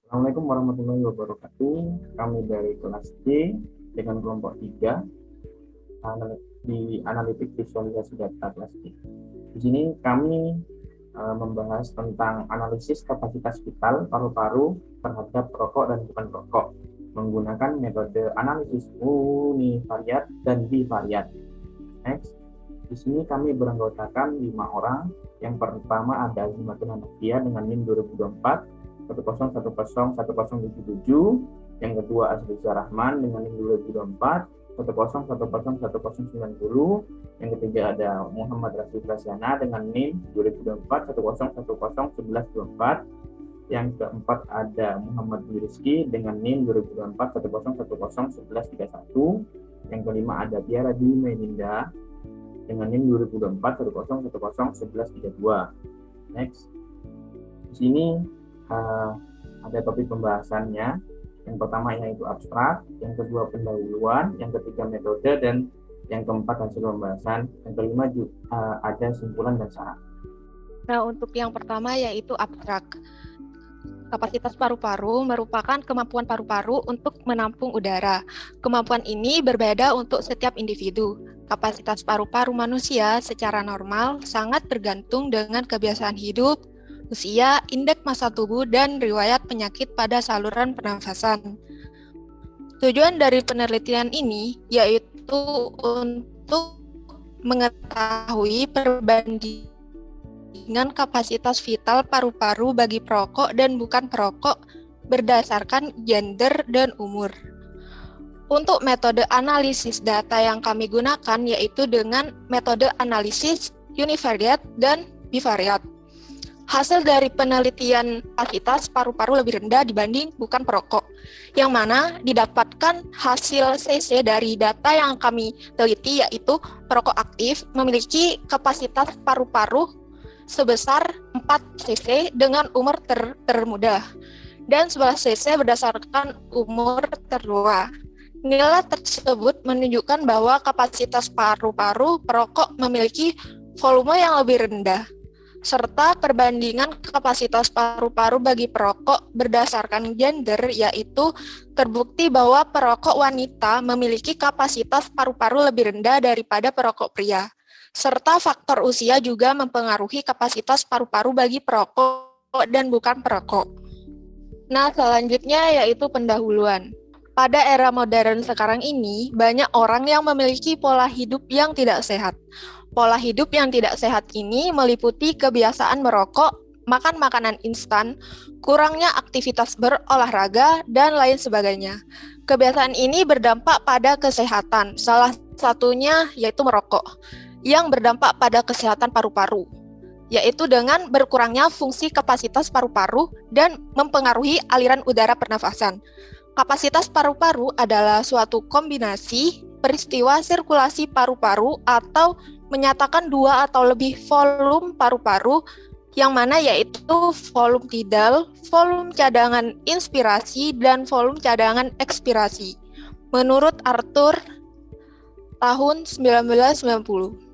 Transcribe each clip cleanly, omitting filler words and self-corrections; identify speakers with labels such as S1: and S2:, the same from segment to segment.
S1: Assalamualaikum warahmatullahi wabarakatuh. Kami dari kelas C dengan kelompok 3 di analitik visualisasi data kelas C. Di sini kami membahas tentang analisis kapasitas vital paru-paru terhadap perokok dan bukan perokok menggunakan metode analisis univariat dan bivariat. Next, di sini kami beranggotakan 5 orang. Yang pertama ada Azimatun Hanafiah dengan NIM 2024 10101077. Yang kedua Azliza Rahman dengan NIM 2024 10101090. Yang ketiga ada Muhammad Rasid Rasyana dengan NIM 2024 10101124. Yang keempat ada Muhammad Rizki dengan NIM 2024 10101131. Yang kelima ada Tiara Dwi Meninda dengan NIM 2024 10101132. Next, di sini ada topik pembahasannya. Yang pertama yaitu abstrak, yang kedua pendahuluan, yang ketiga metode, dan yang keempat hasil pembahasan. Yang kelima ada simpulan dan saran.
S2: Nah, untuk yang pertama yaitu abstrak. Kapasitas paru-paru merupakan kemampuan paru-paru untuk menampung udara. Kemampuan ini berbeda untuk setiap individu. Kapasitas paru-paru manusia secara normal sangat tergantung dengan kebiasaan hidup, usia, indeks massa tubuh, dan riwayat penyakit pada saluran pernafasan. Tujuan dari penelitian ini yaitu untuk mengetahui perbandingan kapasitas vital paru-paru bagi perokok dan bukan perokok berdasarkan gender dan umur. Untuk metode analisis data yang kami gunakan yaitu dengan metode analisis univariat dan bivariat. Hasil dari penelitian kapasitas paru-paru lebih rendah dibanding bukan perokok, yang mana didapatkan hasil CC dari data yang kami teliti yaitu perokok aktif memiliki kapasitas paru-paru sebesar 4 cc dengan umur termuda dan 11 cc berdasarkan umur tertua. Nilai tersebut menunjukkan bahwa kapasitas paru-paru perokok memiliki volume yang lebih rendah, serta perbandingan kapasitas paru-paru bagi perokok berdasarkan gender, yaitu terbukti bahwa perokok wanita memiliki kapasitas paru-paru lebih rendah daripada perokok pria. Serta faktor usia juga mempengaruhi kapasitas paru-paru bagi perokok dan bukan perokok. Nah, selanjutnya yaitu pendahuluan. Pada era modern sekarang ini, banyak orang yang memiliki pola hidup yang tidak sehat. Pola hidup yang tidak sehat ini meliputi kebiasaan merokok, makan makanan instan, kurangnya aktivitas berolahraga, dan lain sebagainya. Kebiasaan ini berdampak pada kesehatan, salah satunya yaitu merokok, yang berdampak pada kesehatan paru-paru, yaitu dengan berkurangnya fungsi kapasitas paru-paru dan mempengaruhi aliran udara pernafasan. Kapasitas paru-paru adalah suatu kombinasi peristiwa sirkulasi paru-paru atau menyatakan dua atau lebih volume paru-paru, yang mana yaitu volume tidal, volume cadangan inspirasi, dan volume cadangan ekspirasi. Menurut Arthur tahun 1990.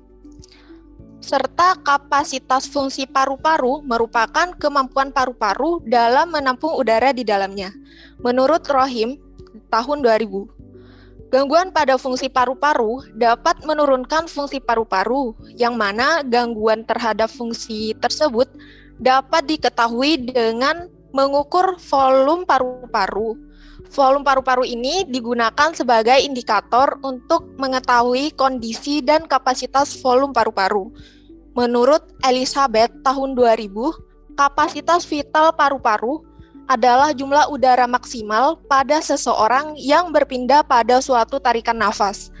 S2: Serta kapasitas fungsi paru-paru merupakan kemampuan paru-paru dalam menampung udara di dalamnya. Menurut Rohim, tahun 2000, gangguan pada fungsi paru-paru dapat menurunkan fungsi paru-paru, yang mana gangguan terhadap fungsi tersebut dapat diketahui dengan mengukur volume paru-paru. Volume paru-paru ini digunakan sebagai indikator untuk mengetahui kondisi dan kapasitas volume paru-paru. Menurut Elizabeth tahun 2000, kapasitas vital paru-paru adalah jumlah udara maksimal pada seseorang yang berpindah pada suatu tarikan nafas.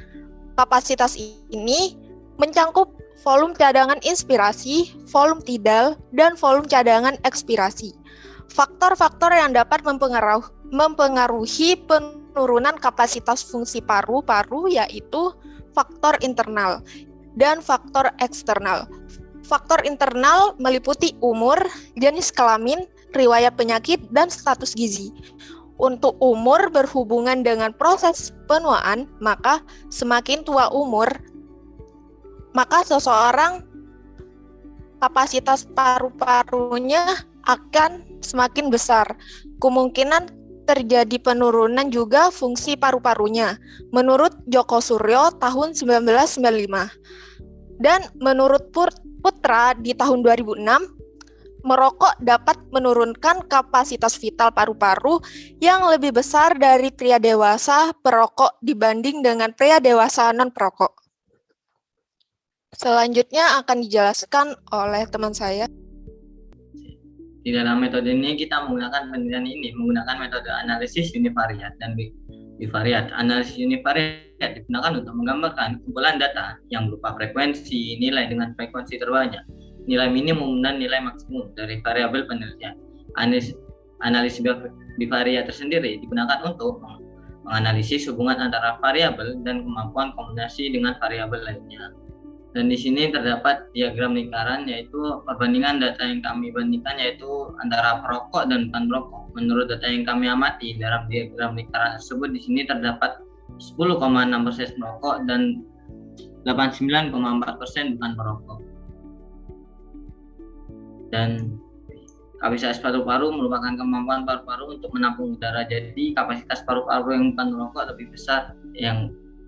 S2: Kapasitas ini mencangkup volume cadangan inspirasi, volume tidal, dan volume cadangan ekspirasi. Faktor-faktor yang dapat mempengaruhi penurunan kapasitas fungsi paru-paru yaitu faktor internal dan faktor eksternal. Faktor internal meliputi umur, jenis kelamin, riwayat penyakit, dan status gizi. Untuk umur berhubungan dengan proses penuaan, maka semakin tua umur, maka seseorang kapasitas paru-parunya akan semakin besar. Kemungkinan terjadi penurunan juga fungsi paru-parunya, menurut Joko Suryo tahun 1995. Dan menurut Putra di tahun 2006, merokok dapat menurunkan kapasitas vital paru-paru yang lebih besar dari pria dewasa perokok dibanding dengan pria dewasa non-perokok. Selanjutnya akan dijelaskan oleh teman saya.
S3: Di dalam metode ini kita menggunakan metode analisis univariat dan bivariat. Analisis univariat digunakan untuk menggambarkan kumpulan data yang berupa frekuensi, nilai dengan frekuensi terbanyak, nilai minimum dan nilai maksimum dari variabel penelitian. Analisis bivariat tersendiri digunakan untuk menganalisis hubungan antara variabel dan kemampuan kombinasi dengan variabel lainnya. Dan di sini terdapat diagram lingkaran, yaitu perbandingan data yang kami bandingkan yaitu antara perokok dan bukan perokok. Menurut data yang kami amati dalam diagram lingkaran tersebut, di sini terdapat 10,6% perokok dan 89,4% bukan perokok. Dan kapasitas paru-paru merupakan kemampuan paru-paru untuk menampung udara. Jadi kapasitas paru-paru yang bukan merokok lebih besar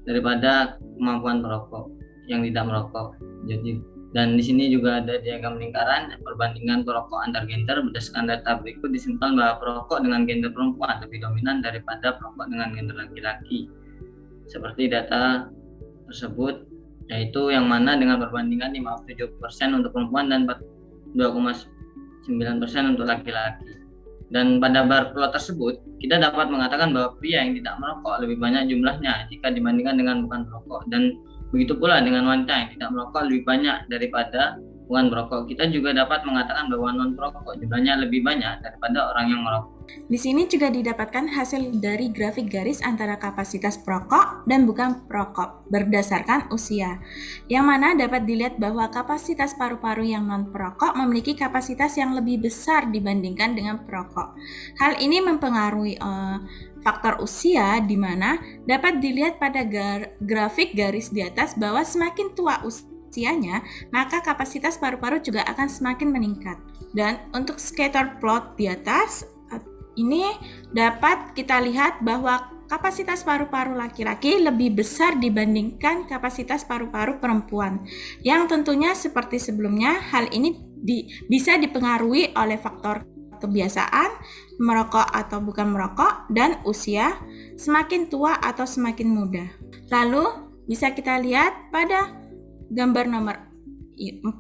S3: daripada kemampuan perokok yang tidak merokok. Jadi, dan di sini juga ada diagram lingkaran perbandingan perokok antar gender. Berdasarkan data berikut disimpulkan bahwa perokok dengan gender perempuan lebih dominan daripada perokok dengan gender laki-laki. Seperti data tersebut, yaitu yang mana dengan perbandingan 57% untuk perempuan dan 42,9% untuk laki-laki. Dan pada bar plot tersebut, kita dapat mengatakan bahwa pria yang tidak merokok lebih banyak jumlahnya jika dibandingkan dengan bukan perokok, dan begitu pula dengan wanita yang tidak merokok lebih banyak daripada bukan perokok. Kita juga dapat mengatakan bahwa non perokok jumlahnya lebih banyak daripada orang yang merokok.
S4: Di sini juga didapatkan hasil dari grafik garis antara kapasitas perokok dan bukan perokok berdasarkan usia, yang mana dapat dilihat bahwa kapasitas paru-paru yang non perokok memiliki kapasitas yang lebih besar dibandingkan dengan perokok. Hal ini mempengaruhi faktor usia, di mana dapat dilihat pada grafik garis di atas bahwa semakin tua usianya, maka kapasitas paru-paru juga akan semakin meningkat. Dan untuk scatter plot di atas, ini dapat kita lihat bahwa kapasitas paru-paru laki-laki lebih besar dibandingkan kapasitas paru-paru perempuan. Yang tentunya seperti sebelumnya, hal ini bisa dipengaruhi oleh faktor kebiasaan, merokok atau bukan merokok, dan usia, semakin tua atau semakin muda. Lalu bisa kita lihat pada gambar nomor 4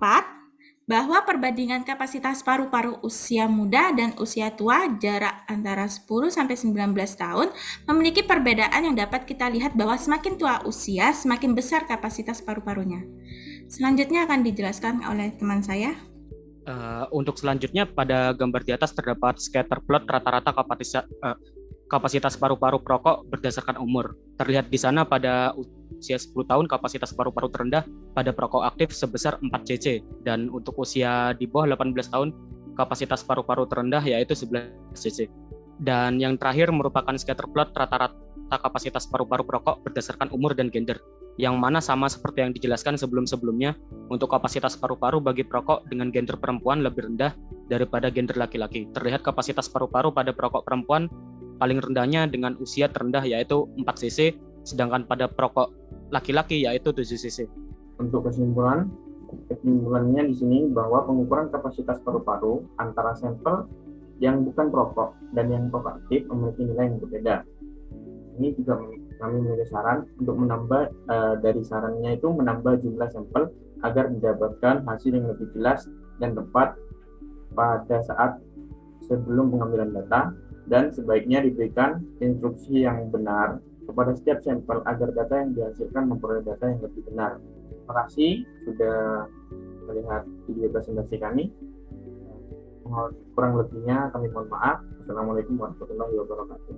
S4: bahwa perbandingan kapasitas paru-paru usia muda dan usia tua jarak antara 10 sampai 19 tahun memiliki perbedaan yang dapat kita lihat bahwa semakin tua usia, semakin besar kapasitas paru-parunya. Selanjutnya akan dijelaskan oleh teman saya.
S5: Untuk selanjutnya pada gambar di atas terdapat scatter plot rata-rata kapasitas paru-paru perokok berdasarkan umur. Terlihat di sana pada usia 10 tahun kapasitas paru-paru terendah pada perokok aktif sebesar 4 cc, dan untuk usia di bawah 18 tahun kapasitas paru-paru terendah yaitu 11 cc. Dan yang terakhir merupakan scatter plot rata-rata kapasitas paru-paru perokok berdasarkan umur dan gender, yang mana sama seperti yang dijelaskan sebelum-sebelumnya. Untuk kapasitas paru-paru bagi perokok dengan gender perempuan lebih rendah daripada gender laki-laki. Terlihat kapasitas paru-paru pada perokok perempuan paling rendahnya dengan usia terendah yaitu 4 cc, sedangkan pada perokok laki-laki yaitu 7 cc.
S1: Untuk kesimpulannya di sini bahwa pengukuran kapasitas paru-paru antara sampel yang bukan perokok dan yang perokok aktif memiliki nilai yang berbeda. Ini juga kami memiliki saran untuk menambah dari sarannya itu menambah jumlah sampel agar mendapatkan hasil yang lebih jelas dan tepat pada saat sebelum pengambilan data, dan sebaiknya diberikan instruksi yang benar kepada setiap sampel agar data yang dihasilkan memperoleh data yang lebih benar. Terima kasih sudah melihat video presentasi kami. Kurang lebihnya kami mohon maaf. Wassalamualaikum warahmatullahi wabarakatuh.